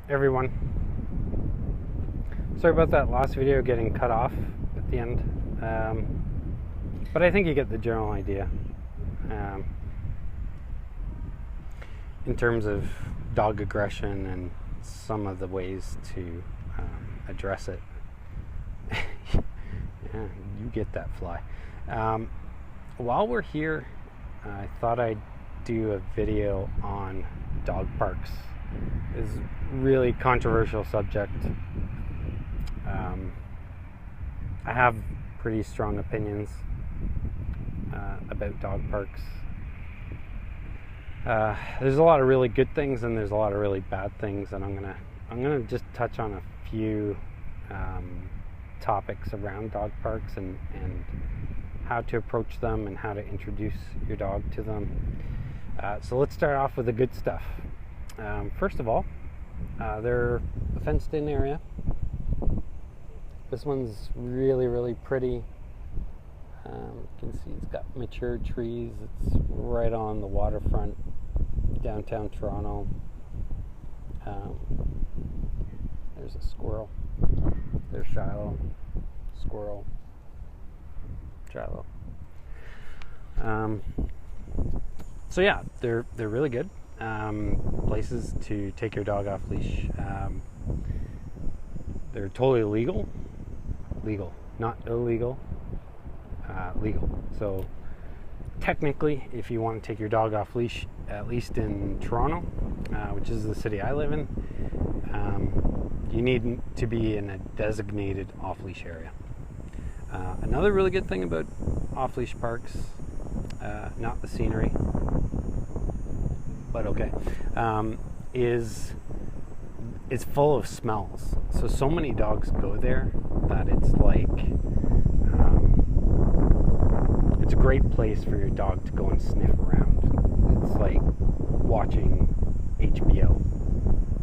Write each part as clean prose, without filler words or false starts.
everyone. Sorry about that last video getting cut off at the end, but I think you get the general idea in terms of dog aggression and some of the ways to address it. Yeah, you get that fly. While we're here, I thought I'd do a video on dog parks. It's a really controversial subject. I have pretty strong opinions about dog parks. There's a lot of really good things and there's a lot of really bad things, and I'm gonna just touch on a few topics around dog parks and how to approach them and how to introduce your dog to them. So let's start off with the good stuff. First of all, they're a fenced-in area. This one's really pretty. You can see it's got mature trees. It's right on the waterfront, downtown Toronto. There's a squirrel. There's Shiloh. Squirrel. Shiloh. So yeah, they're really good places to take your dog off leash. They're totally legal, not illegal, legal. So technically, if you want to take your dog off leash, at least in Toronto, which is the city I live in, you need to be in a designated off-leash area. Another really good thing about off-leash parks, not the scenery, but okay, is it's full of smells. So many dogs go there that it's like it's a great place for your dog to go and sniff around. It's like watching HBO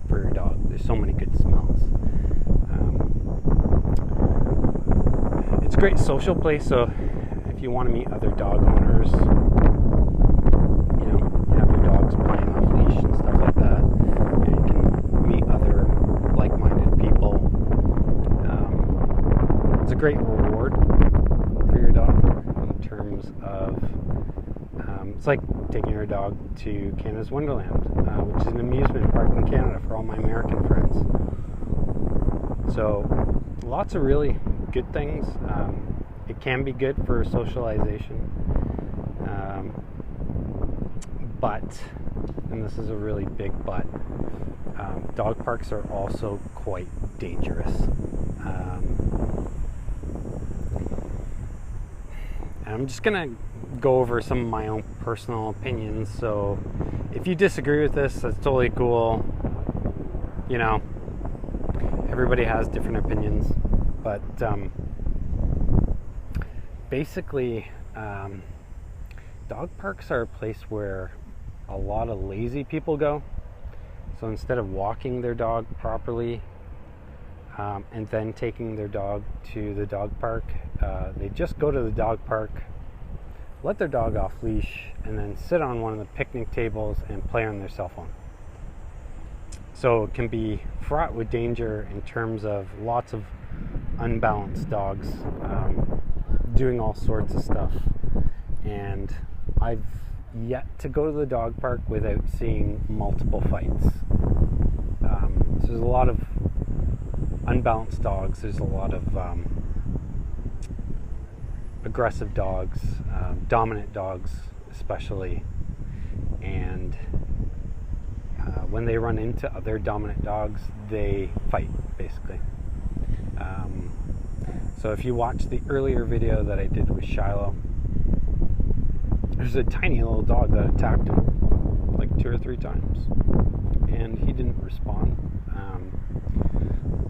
for your dog. There's so many good smells. It's a great social place, so if you want to meet other dog owners, you know, you have your dogs playing off leash and stuff like that, and you can meet other like-minded people. It's a great reward for your dog in terms of it's like taking your dog to Canada's Wonderland, which is an amusement park in Canada for all my American friends. So lots of really good things. It can be good for socialization, but, and this is a really big but, dog parks are also quite dangerous. And I'm just gonna go over some of my own personal opinions, so if you disagree with this, that's totally cool. You know, everybody has different opinions, but basically, dog parks are a place where a lot of lazy people go. So instead of walking their dog properly and then taking their dog to the dog park, they just go to the dog park, let their dog off leash, and then sit on one of the picnic tables and play on their cell phone. So it can be fraught with danger in terms of lots of unbalanced dogs doing all sorts of stuff. And I've yet to go to the dog park without seeing multiple fights. So there's a lot of unbalanced dogs. There's a lot of aggressive dogs, dominant dogs especially, and when they run into other dominant dogs, they fight, basically. So if you watch the earlier video that I did with Shiloh, there's a tiny little dog that attacked him like 2 or 3 times, and he didn't respond.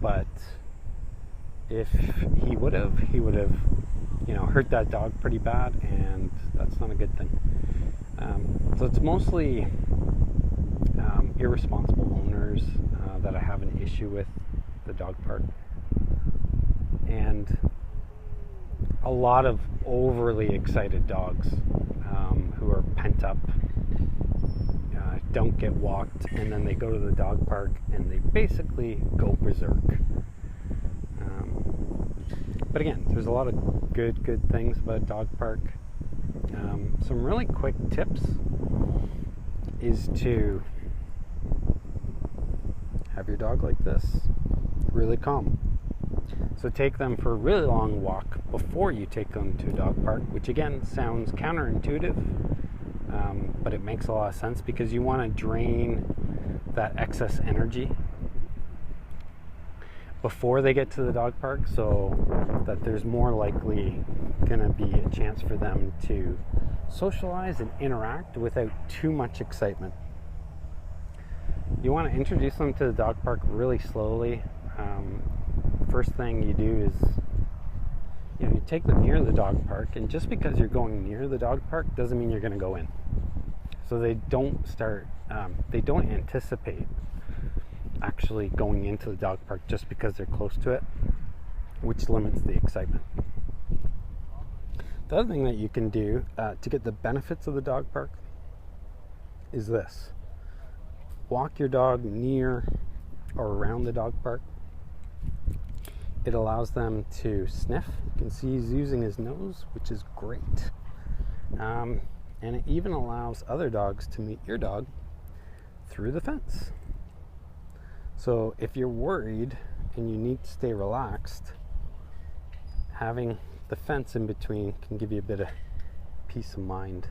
But if he would have, you know, hurt that dog pretty bad, and that's not a good thing. So it's mostly irresponsible owners that I have an issue with the dog park, and a lot of overly excited dogs who are pent up, don't get walked, and then they go to the dog park and they basically go berserk. But again, there's a lot of good things about a dog park. Some really quick tips is to have your dog like this, really calm. So take them for a really long walk before you take them to a dog park, which again sounds counterintuitive, but it makes a lot of sense because you want to drain that excess energy before they get to the dog park, so that there's more likely going to be a chance for them to socialize and interact without too much excitement. You want to introduce them to the dog park really slowly. First thing you do is, you take them near the dog park, and just because you're going near the dog park doesn't mean you're going to go in. So they don't anticipate actually going into the dog park just because they're close to it, which limits the excitement. The other thing that you can do to get the benefits of the dog park is this. Walk your dog near or around the dog park. It allows them to sniff. You can see he's using his nose, which is great. And it even allows other dogs to meet your dog through the fence. So if you're worried and you need to stay relaxed, having the fence in between can give you a bit of peace of mind.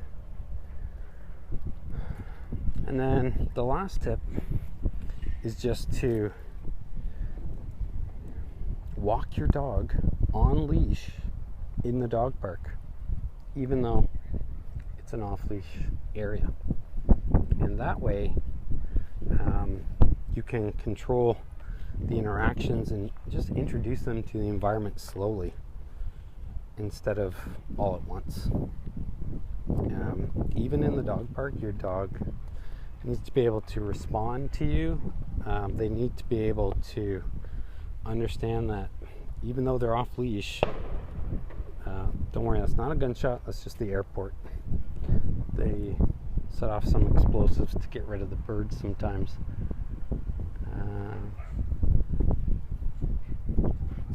And then the last tip is just to walk your dog on leash in the dog park, even though it's an off-leash area. And that way you can control the interactions and just introduce them to the environment slowly instead of all at once. Even in the dog park, your dog needs to be able to respond to you. They need to be able to understand that even though they're off leash, don't worry, that's not a gunshot, that's just the airport. They set off some explosives to get rid of the birds sometimes.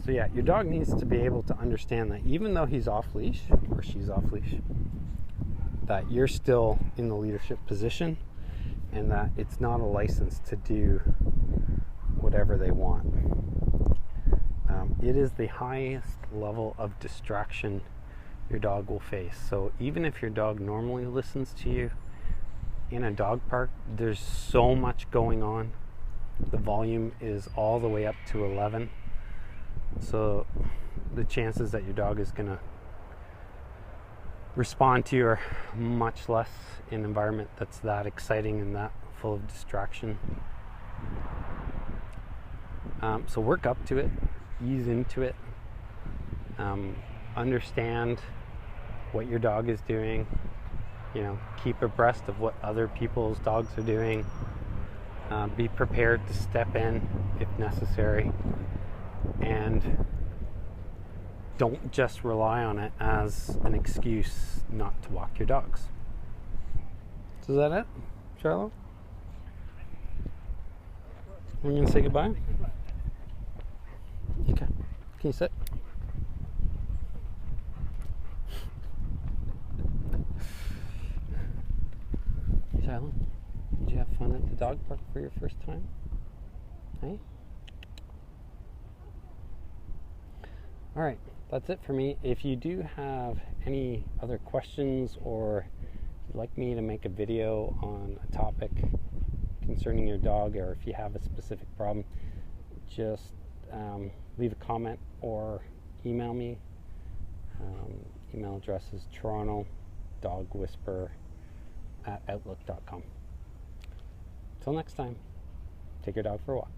So yeah, your dog needs to be able to understand that even though he's off leash or she's off leash, that you're still in the leadership position and that it's not a license to do whatever they want. It is the highest level of distraction your dog will face. So even if your dog normally listens to you, in a dog park, there's so much going on. The volume is all the way up to 11. So the chances that your dog is going to respond to you are much less in an environment that's that exciting and that full of distraction. So work up to it, ease into it, understand what your dog is doing, keep abreast of what other people's dogs are doing, be prepared to step in if necessary, and don't just rely on it as an excuse not to walk your dogs. So is that it, Charlotte? We're going to say goodbye? Okay. Can you sit? Charlotte, did you have fun at the dog park for your first time? Hey? Alright, that's it for me. If you do have any other questions or you'd like me to make a video on a topic concerning your dog, or if you have a specific problem, just leave a comment or email me. Email address is torontodogwhisperer@outlook.com. Till next time, take your dog for a walk.